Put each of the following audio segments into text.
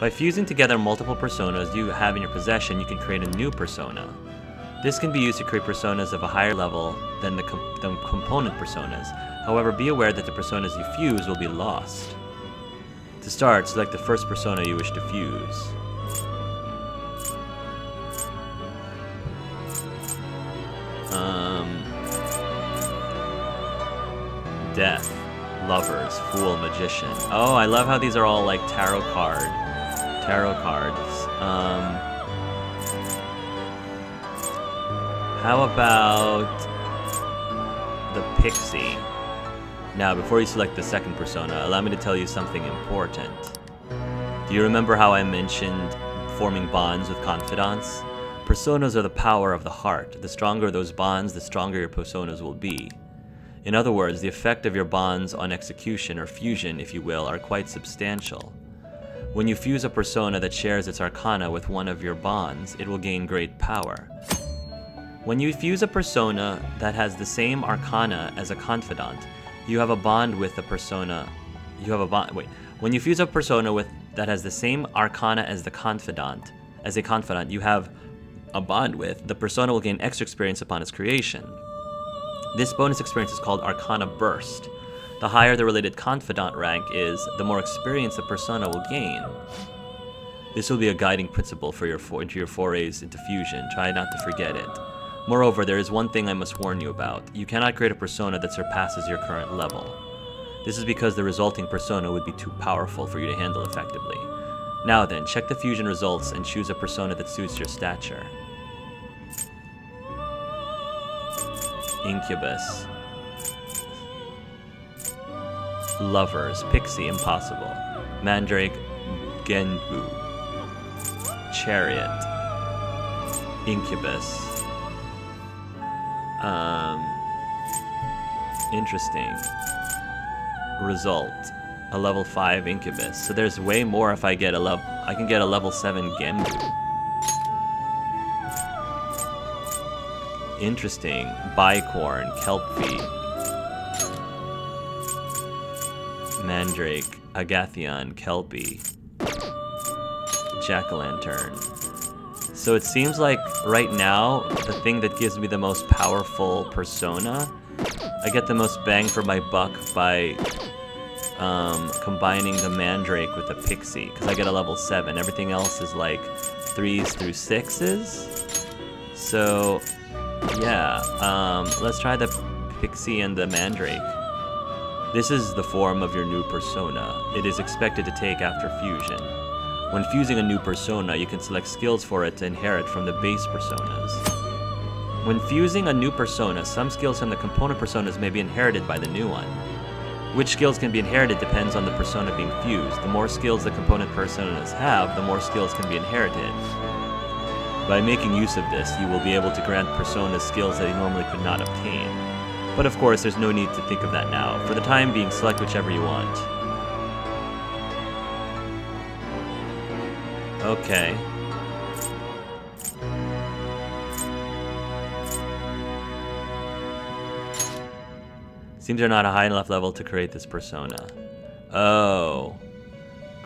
By fusing together multiple personas you have in your possession, you can create a new persona. This can be used to create personas of a higher level than the component personas. However, be aware that the personas you fuse will be lost. To start, select the first persona you wish to fuse. Death, Lovers, Fool, Magician. Oh, I love how these are all like tarot cards. How about the Pixie? Now, before you select the second persona, allow me to tell you something important. Do you remember how I mentioned forming bonds with confidants? Personas are the power of the heart. The stronger those bonds, the stronger your personas will be. In other words, the effect of your bonds on execution, or fusion, if you will, are quite substantial. When you fuse a persona that shares its arcana with one of your bonds, it will gain great power. When you fuse a persona that has the same arcana as a confidant, you have a bond with the persona. When you fuse a persona that has the same arcana as a confidant, you have a bond with, the persona will gain extra experience upon its creation. This bonus experience is called Arcana Burst. The higher the related confidant rank is, the more experience the persona will gain. This will be a guiding principle for your forays into fusion. Try not to forget it. Moreover, there is one thing I must warn you about. You cannot create a persona that surpasses your current level. This is because the resulting persona would be too powerful for you to handle effectively. Now then, check the fusion results and choose a persona that suits your stature. Incubus. Lovers. Pixie. Impossible. Mandrake. Genbu. Chariot. Incubus. Interesting. Result. A level 5 Incubus. So there's way more if I get a level... I can get a level 7 Genbu. Interesting. Bicorn, Kelpie, Mandrake, Agathion, Kelpie, Jack-o'-lantern. So it seems like right now, the thing that gives me the most powerful persona, I get the most bang for my buck by combining the Mandrake with the Pixie, because I get a level 7. Everything else is like 3s through 6s. So... yeah, let's try the Pixie and the Mandrake. This is the form of your new persona. It is expected to take after fusion. When fusing a new persona, you can select skills for it to inherit from the base personas. When fusing a new persona, some skills from the component personas may be inherited by the new one. Which skills can be inherited depends on the persona being fused. The more skills the component personas have, the more skills can be inherited. By making use of this, you will be able to grant personas skills that you normally could not obtain. But of course, there's no need to think of that now. For the time being, select whichever you want. Okay. Seems you're not a high enough level to create this persona. Oh.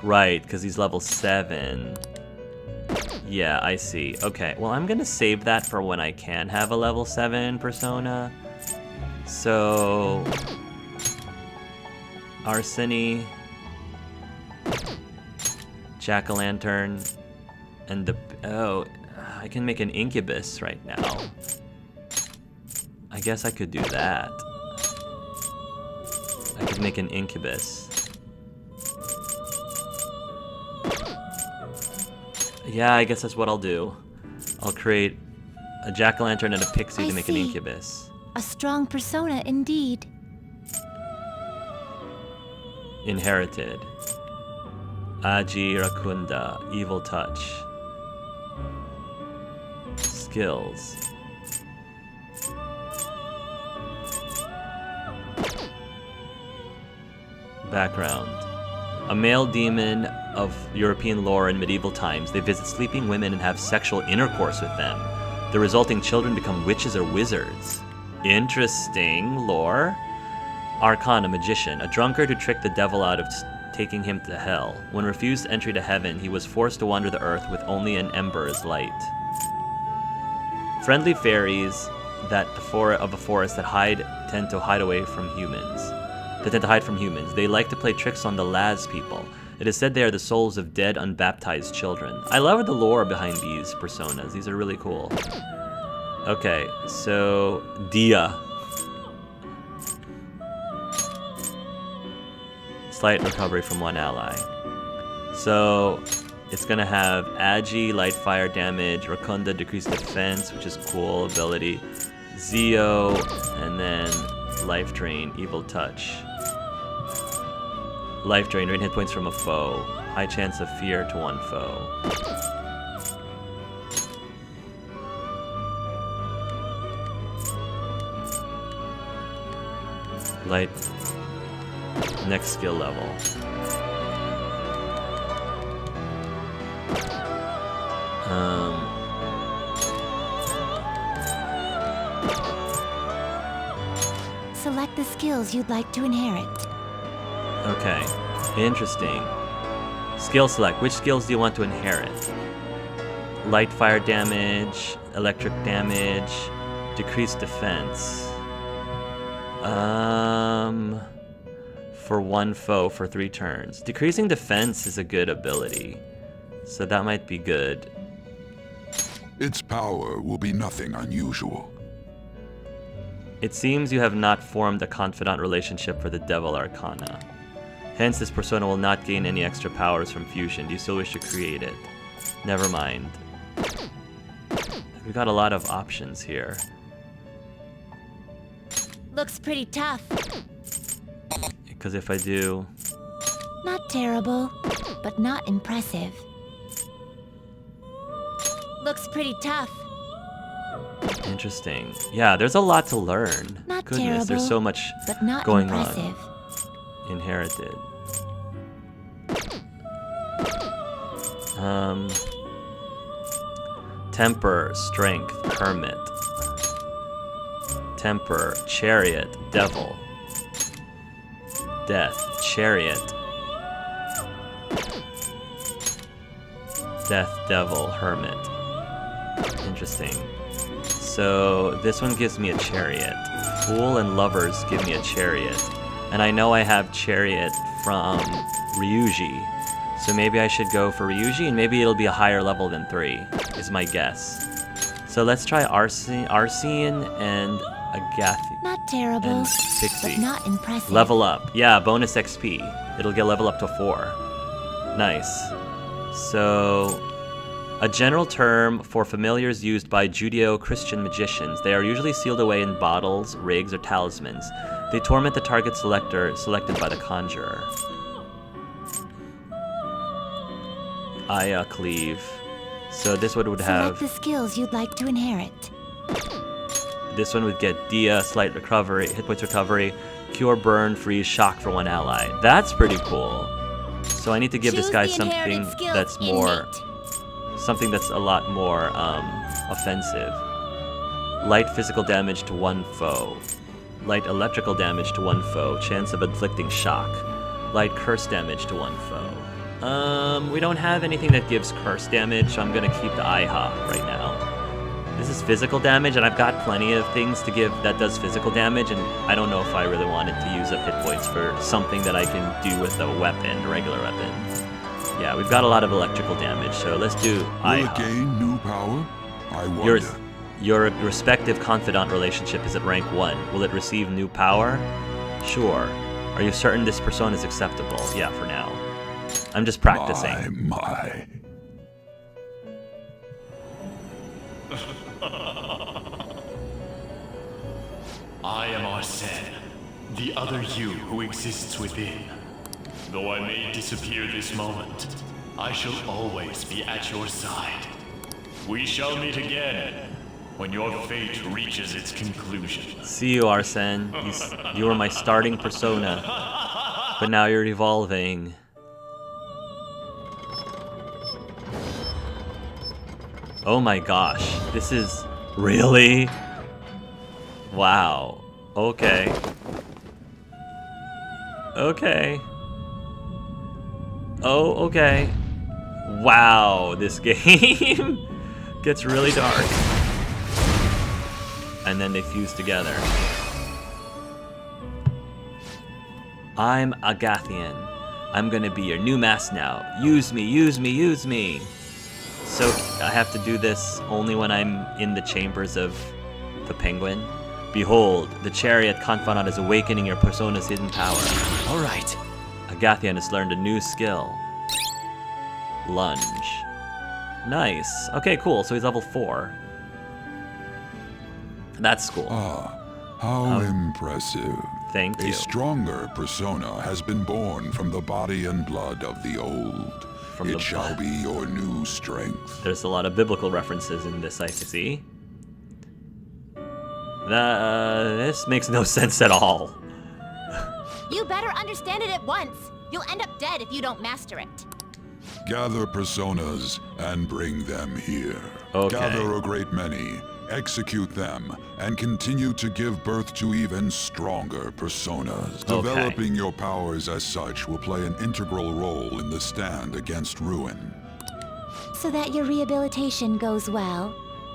Right, because he's level 7. Yeah, I see. Okay, well, I'm gonna save that for when I can have a level 7 persona. So... Arseny... Jack-o'-lantern... and the... oh, I can make an Incubus right now. I guess I could do that. I could make an Incubus. Yeah, I guess that's what I'll do. I'll create a Jack-o'-lantern and a Pixie to make an Incubus. A strong persona indeed. Inherited. Aji Rakunda, Evil Touch. Skills. Background. A male demon of European lore in medieval times. They visit sleeping women and have sexual intercourse with them. The resulting children become witches or wizards. Interesting lore. Arcana, magician. A drunkard who tricked the devil out of taking him to hell. When refused entry to heaven, he was forced to wander the earth with only an ember as light. Friendly fairies of a forest that tend to hide from humans. They like to play tricks on the Laz people. It is said they are the souls of dead, unbaptized children. I love the lore behind these personas. These are really cool. Okay, so Dia. Slight recovery from one ally. So it's gonna have Agi, light fire damage, Rakunda, decreased defense, which is cool ability, Zio, and then life drain, evil touch. Life drain, drain hit points from a foe. High chance of fear to one foe. Light. Next skill level. Select the skills you'd like to inherit. Okay, interesting. Skill select. Which skills do you want to inherit? Light fire damage, electric damage, decreased defense. For one foe for 3 turns. Decreasing defense is a good ability, so that might be good. Its power will be nothing unusual. It seems you have not formed a confidant relationship for the Devil Arcana. Hence, this persona will not gain any extra powers from fusion. Do you still wish to create it? Never mind. We've got a lot of options here. Looks pretty tough. Because if I do... Not terrible, but not impressive. Looks pretty tough. Interesting. Yeah, there's a lot to learn. Not Goodness, terrible, there's so much but not going impressive. on. Inherited. Temper, strength, hermit. Temper, chariot, devil. Death, chariot. Death, devil, hermit. Interesting. So this one gives me a chariot. Fool and lovers give me a chariot. And I know I have chariot from Ryuji. So maybe I should go for Ryuji, and maybe it'll be a higher level than 3, is my guess. So let's try Arcene and Agathi. Not terrible, And but Pixie. not impressive. Level up. Yeah, bonus XP. It'll get level up to 4. Nice. So, a general term for familiars used by Judeo-Christian magicians. They are usually sealed away in bottles, rigs, or talismans. They torment the target selected by the conjurer. Aya Cleave. So this one would have... Select the skills you'd like to inherit. This one would get Dia, slight recovery, hit points recovery, cure, burn, freeze, shock for one ally. That's pretty cool. So I need to give this guy something that's more... Something that's a lot more offensive. Light physical damage to one foe. Light electrical damage to one foe. Chance of inflicting shock. Light curse damage to one foe. We don't have anything that gives curse damage, so I'm gonna keep the Iha right now. This is physical damage, and I've got plenty of things to give that does physical damage, and I don't know if I really wanted to use up hit points for something that I can do with a weapon, a regular weapon. Yeah, we've got a lot of electrical damage, so let's do Will it gain new power? I Your, wonder. your respective confidant relationship is at rank 1. Will it receive new power? Sure. Are you certain this persona is acceptable? Yeah, for now. I'm just practicing. My. I am Arsene, the other you who exists within. Though I may disappear this moment, I shall always be at your side. We shall meet again, when your fate reaches its conclusion. See you, Arsene. You were my starting persona, but now you're evolving. Oh my gosh, this is... Really? Wow. Okay. Okay. Oh, okay. Wow, this game gets really dark. And then they fuse together. I'm Agathian. I'm gonna be your new mask now. Use me, use me, use me. So I have to do this only when I'm in the chambers of the penguin. Behold, the chariot confidant is awakening your persona's hidden power. All right. Agathian has learned a new skill. Lunge. Nice. Okay, cool. So he's level 4. That's cool. Ah, how impressive. Thank you. A stronger persona has been born from the body and blood of the old. It shall be your new strength. There's a lot of biblical references in this, I see. This makes no sense at all. You better understand it at once. You'll end up dead if you don't master it. Gather personas and bring them here. Okay. Gather a great many, execute them, and continue to give birth to even stronger personas. Okay. Developing your powers as such will play an integral role in the stand against ruin. So that your rehabilitation goes well,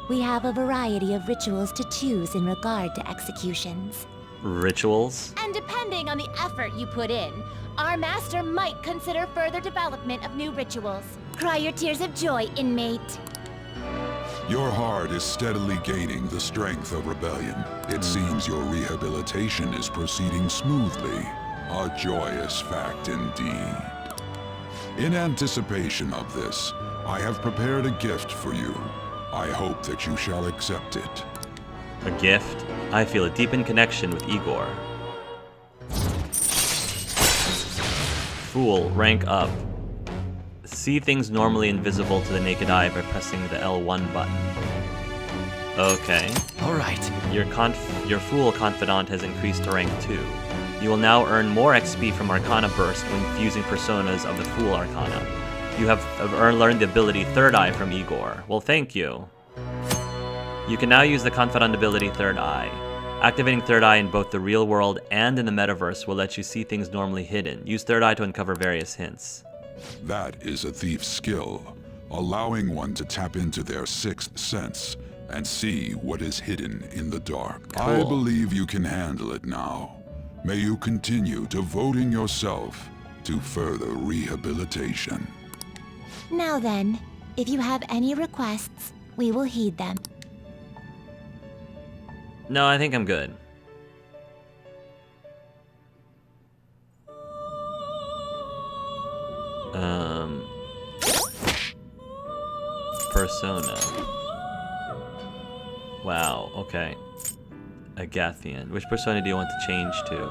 we have a variety of rituals to choose in regard to executions. Rituals? And depending on the effort you put in, our master might consider further development of new rituals. Cry your tears of joy, inmate. Your heart is steadily gaining the strength of rebellion. It seems your rehabilitation is proceeding smoothly. A joyous fact indeed. In anticipation of this, I have prepared a gift for you. I hope that you shall accept it. A gift? I feel a deepened connection with Igor. Fool, rank up. See things normally invisible to the naked eye by pressing the L1 button. Okay. All right. Your Fool Confidant has increased to rank 2. You will now earn more XP from Arcana Burst when fusing personas of the Fool Arcana. You have learned the ability Third Eye from Igor. Well, thank you. You can now use the Confidant ability Third Eye. Activating Third Eye in both the real world and in the metaverse will let you see things normally hidden. Use Third Eye to uncover various hints. That is a thief's skill, allowing one to tap into their sixth sense and see what is hidden in the dark. Cool. I believe you can handle it now. May you continue devoting yourself to further rehabilitation. Now then, if you have any requests, we will heed them. No, I think I'm good. Persona. Wow, okay. Agathian. Which persona do you want to change to?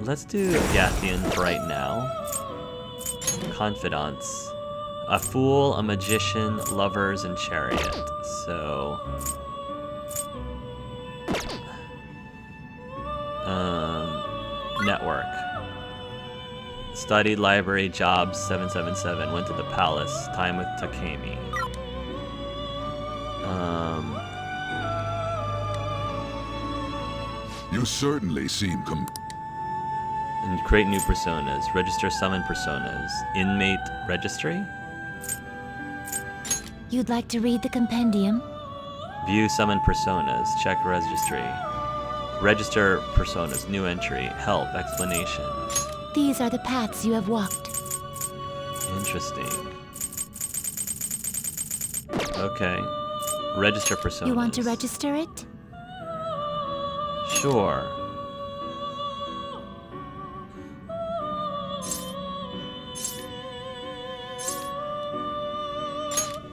Let's do Agathian for right now. Confidants. A fool, a magician, lovers, and chariot. So... network. Studied, library, jobs, 777. Went to the palace. Time with Takamaki. You certainly seem And create new personas. Register summon personas. Inmate registry? You'd like to read the compendium? View summon personas. Check registry. Register personas. New entry. Help. Explanation. These are the paths you have walked. Interesting. Okay. Register personas. You want to register it? Sure.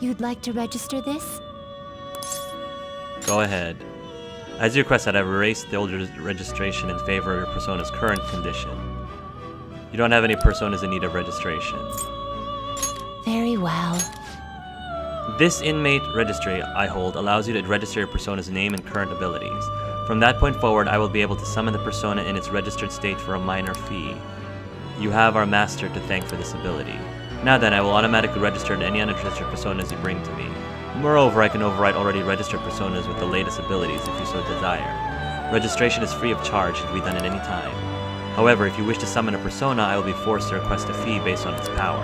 You'd like to register this? Go ahead. As you requested, I've erased the old registration in favor of your persona's current condition. You don't have any personas in need of registration. Very well. This inmate registry I hold allows you to register your persona's name and current abilities. From that point forward, I will be able to summon the persona in its registered state for a minor fee. You have our master to thank for this ability. Now then, I will automatically register any unregistered personas you bring to me. Moreover, I can override already registered personas with the latest abilities if you so desire. Registration is free of charge and can be done at any time. However, if you wish to summon a persona, I will be forced to request a fee based on its power.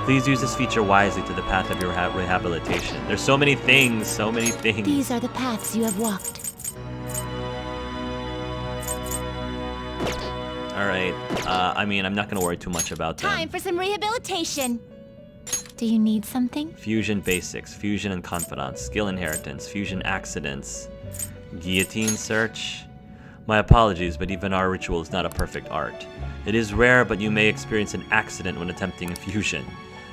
Please use this feature wisely to the path of your rehabilitation. There's so many things, so many things. These are the paths you have walked. Alright, I mean, I'm not gonna worry too much about them. Time for some rehabilitation. Do you need something? Fusion basics, fusion and confidants, skill inheritance, fusion accidents, guillotine search. My apologies, but even our ritual is not a perfect art. It is rare, but you may experience an accident when attempting a fusion.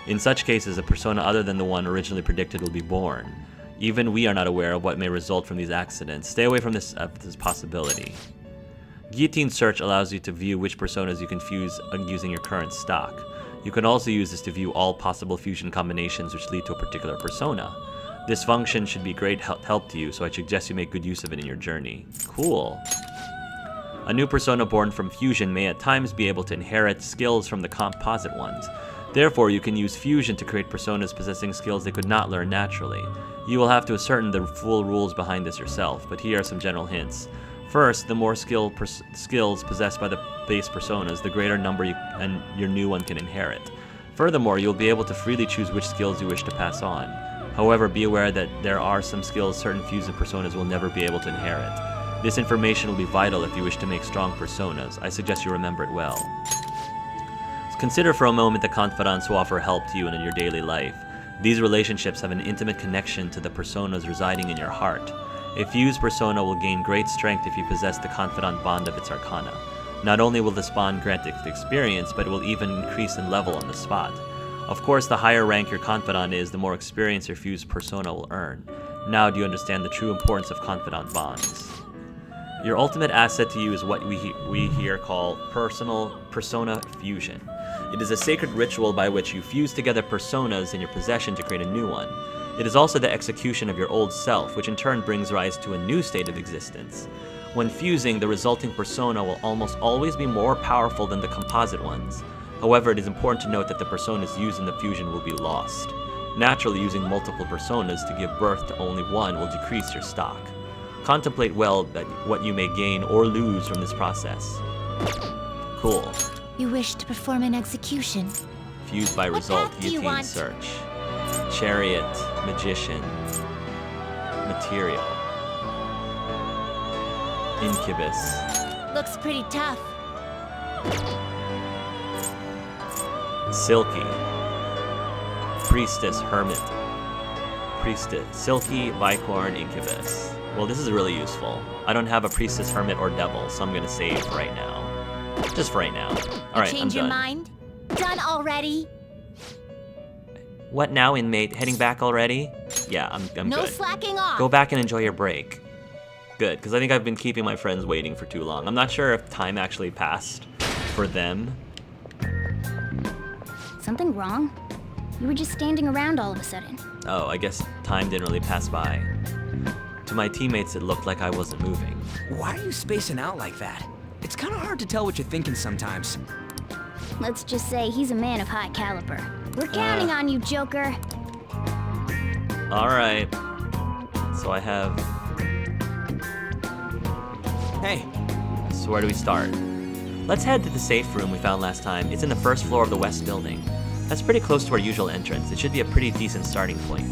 In such cases, a persona other than the one originally predicted will be born. Even we are not aware of what may result from these accidents. Stay away from this possibility. Guillotine search allows you to view which personas you can fuse using your current stock. You can also use this to view all possible fusion combinations which lead to a particular persona. This function should be great help to you, so I suggest you make good use of it in your journey. Cool. A new persona born from fusion may at times be able to inherit skills from the composite ones. Therefore, you can use fusion to create personas possessing skills they could not learn naturally. You will have to ascertain the full rules behind this yourself, but here are some general hints. First, the more skills possessed by the base personas, the greater number your new one can inherit. Furthermore, you'll be able to freely choose which skills you wish to pass on. However, be aware that there are some skills certain fusion personas will never be able to inherit. This information will be vital if you wish to make strong personas. I suggest you remember it well. Consider for a moment the confidants who offer help to you in your daily life. These relationships have an intimate connection to the personas residing in your heart. A fused persona will gain great strength if you possess the confidant bond of its arcana. Not only will this bond grant experience, but it will even increase in level on the spot. Of course, the higher rank your confidant is, the more experience your fused persona will earn. Now do you understand the true importance of confidant bonds? Your ultimate asset to you is what we here call persona fusion. It is a sacred ritual by which you fuse together personas in your possession to create a new one. It is also the execution of your old self, which in turn brings rise to a new state of existence. When fusing, the resulting persona will almost always be more powerful than the composite ones. However, it is important to note that the personas used in the fusion will be lost. Naturally, using multiple personas to give birth to only one will decrease your stock. Contemplate well what you may gain or lose from this process. Cool. You wish to perform an execution. Fused by result, path do you guillotine want? search. Chariot, magician, material. Incubus. Looks pretty tough. Silky. Priestess, hermit. Priestess, Silky, Bicorn, Incubus. Well, this is really useful. I don't have a priestess, hermit, or devil, so I'm gonna save right now. Just for right now. Alright, I'm Change your done. mind? Done already? What now, inmate? Heading back already? Yeah, I'm No good. slacking off. Go back and enjoy your break. Good, because I think I've been keeping my friends waiting for too long. I'm not sure if time actually passed for them. Something wrong? You were just standing around all of a sudden. Oh, I guess time didn't really pass by. To my teammates, it looked like I wasn't moving. Why are you spacing out like that? It's kind of hard to tell what you're thinking sometimes. Let's just say he's a man of high caliber. We're counting on you, Joker. Alright. So I have... Hey, So where do we start? Let's head to the safe room we found last time. It's in the first floor of the west building. That's pretty close to our usual entrance. It should be a pretty decent starting point.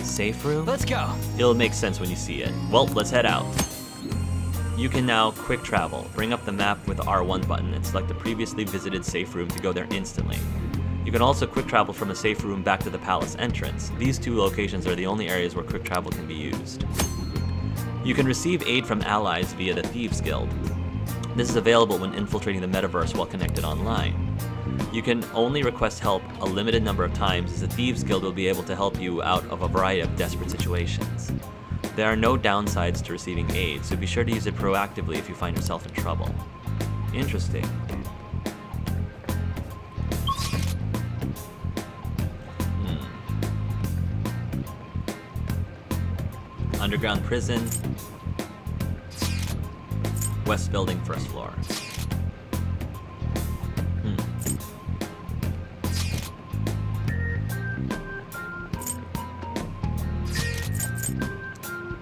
Safe room? let's go. It'll make sense when you see it. Well, let's head out. You can now quick travel. Bring up the map with the R1 button and select the previously visited safe room to go there instantly. You can also quick travel from a safe room back to the palace entrance. These two locations are the only areas where quick travel can be used. You can receive aid from allies via the Thieves Guild. This is available when infiltrating the metaverse while connected online. You can only request help a limited number of times, as the Thieves Guild will be able to help you out of a variety of desperate situations. There are no downsides to receiving aid, so be sure to use it proactively if you find yourself in trouble. Interesting. Underground prison. West building, first floor.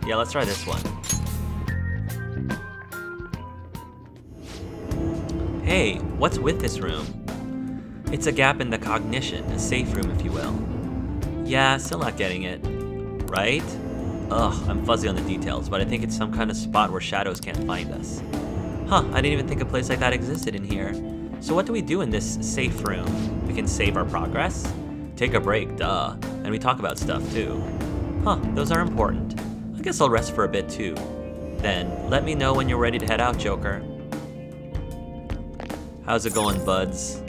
Yeah, let's try this one. Hey, Hey, what's with this room? It's a gap in the cognition, a safe room if you will. Yeah, still not getting it. Right? Ugh, I'm fuzzy on the details, but I think it's some kind of spot where shadows can't find us. Huh, I didn't even think a place like that existed in here. So what do we do in this safe room? We can save our progress? Take a break, duh. And we talk about stuff too. Huh, those are important. I guess I'll rest for a bit too. Then, let me know when you're ready to head out, Joker. How's it going, buds?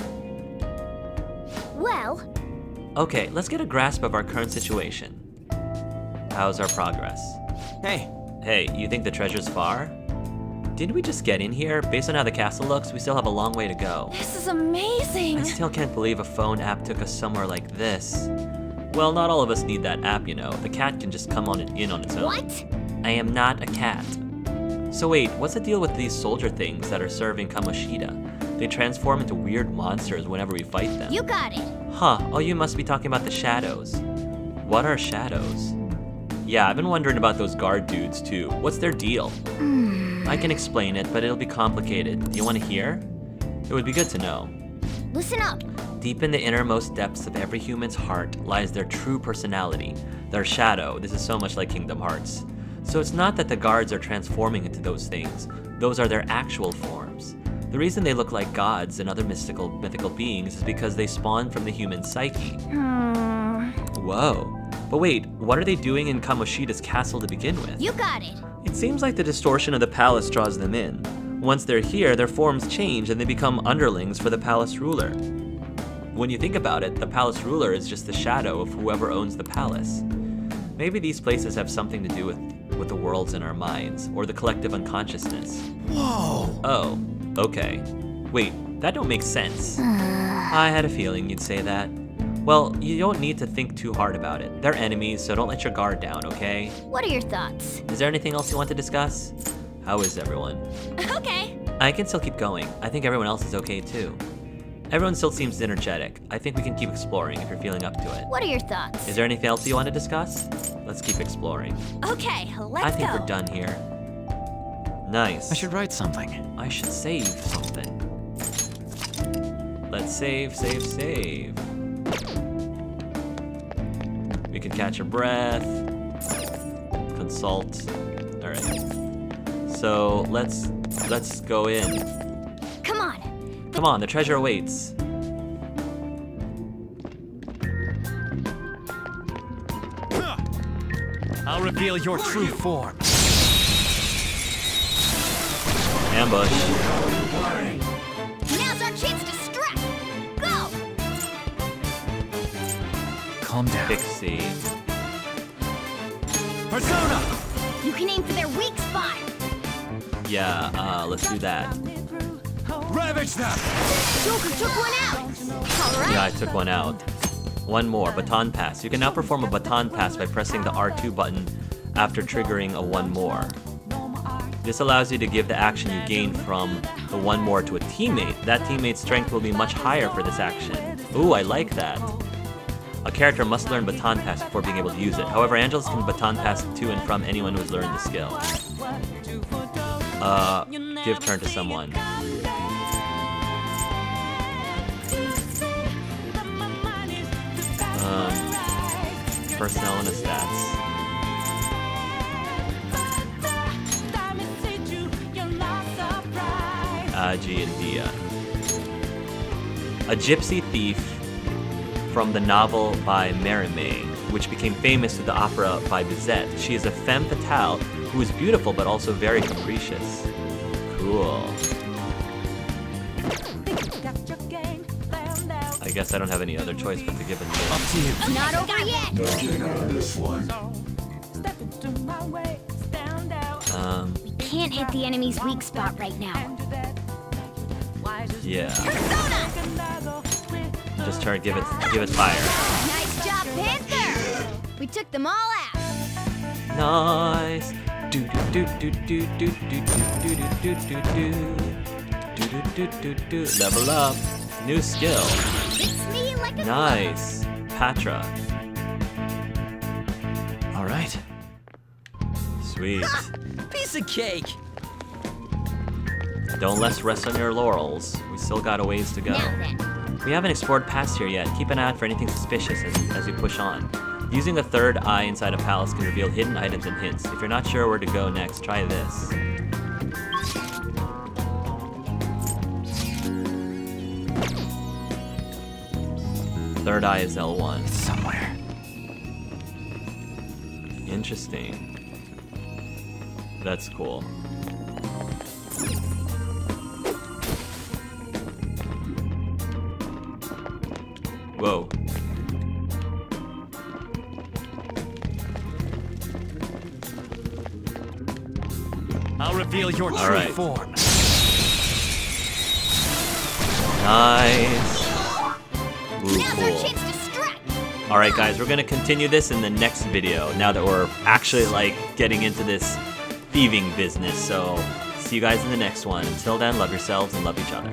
Well, Okay, let's get a grasp of our current situation. How's our progress? Hey, Hey, you think the treasure's far? Didn't we just get in here? Based on how the castle looks, we still have a long way to go. This is amazing. I still can't believe a phone app took us somewhere like this. Well, not all of us need that app, you know. The cat can just come in on its own. what? I am not a cat. So wait, what's the deal with these soldier things that are serving Kamoshida? They transform into weird monsters whenever we fight them. You got it. Huh, oh, you must be talking about the shadows. What are shadows? Yeah, I've been wondering about those guard dudes too. What's their deal? I can explain it, but it'll be complicated. Do you want to hear? It would be good to know. Listen up. Deep in the innermost depths of every human's heart lies their true personality, their shadow. This is so much like Kingdom Hearts. So it's not that the guards are transforming into those things. Those are their actual forms. The reason they look like gods and other mythical beings is because they spawn from the human psyche. Whoa. But wait, what are they doing in Kamoshida's castle to begin with? You got it. It seems like the distortion of the palace draws them in. Once they're here, their forms change and they become underlings for the palace ruler. When you think about it, the palace ruler is just the shadow of whoever owns the palace. Maybe these places have something to do with the worlds in our minds, or the collective unconsciousness. whoa. Oh, okay. Wait, that don't make sense. I had a feeling you'd say that. Well, you don't need to think too hard about it. They're enemies, so don't let your guard down, okay? What are your thoughts? Is there anything else you want to discuss? How is everyone? Okay. I can still keep going. I think everyone else is okay too. Everyone still seems energetic. I think we can keep exploring if you're feeling up to it. What are your thoughts? Is there anything else you want to discuss? Let's keep exploring. Okay, let's I think go. we're done here. Nice. I should write something. I should save something. Let's save. We can catch our breath. Consult. All right. So let's go in. Come on. Come on, the treasure awaits. I'll reveal your true form. Ambush. Now's our chance to strike. Go. Calm down. Pixie. Persona! You can aim for their weak spot. Yeah, let's do that. Ravage them! Joker took one out. All right. Yeah, I took one out. One more, baton pass. You can now perform a baton pass by pressing the R2 button after triggering a one more. This allows you to give the action you gain from the one more to a teammate. That teammate's strength will be much higher for this action. Ooh, I like that. A character must learn baton pass before being able to use it. However, Angelus can baton pass to and from anyone who has learned the skill. Give turn to someone. Personnel and stats. Aji and Dia. A gypsy thief from the novel by Mérimée, which became famous through the opera by Bizet. She is a femme fatale who is beautiful but also very capricious. Cool. I guess I don't have any other choice but to give it to Up to you. Not over yet. We can't hit the enemy's weak spot right now. Yeah. Just try to give it fire. Nice job, Panther. We took them all out. Nice. Do do do do do do do do do do do do do. Level up. New skill. It's me like a Nice. Patra. All right. Sweet. Piece of cake. Don't let's rest on your laurels. We still got a ways to go. Now then. We haven't explored past here yet. Keep an eye out for anything suspicious as we push on. Using a third eye inside a palace can reveal hidden items and hints. If you're not sure where to go next, try this. Third eye is L1. It's somewhere. Interesting. That's cool. Whoa. I'll reveal your true Alright. form. Nice. Ooh, Now's our cool. chance to strike. Alright guys, we're gonna continue this in the next video, now that we're actually like getting into this thieving business. So see you guys in the next one. Until then, love yourselves and love each other.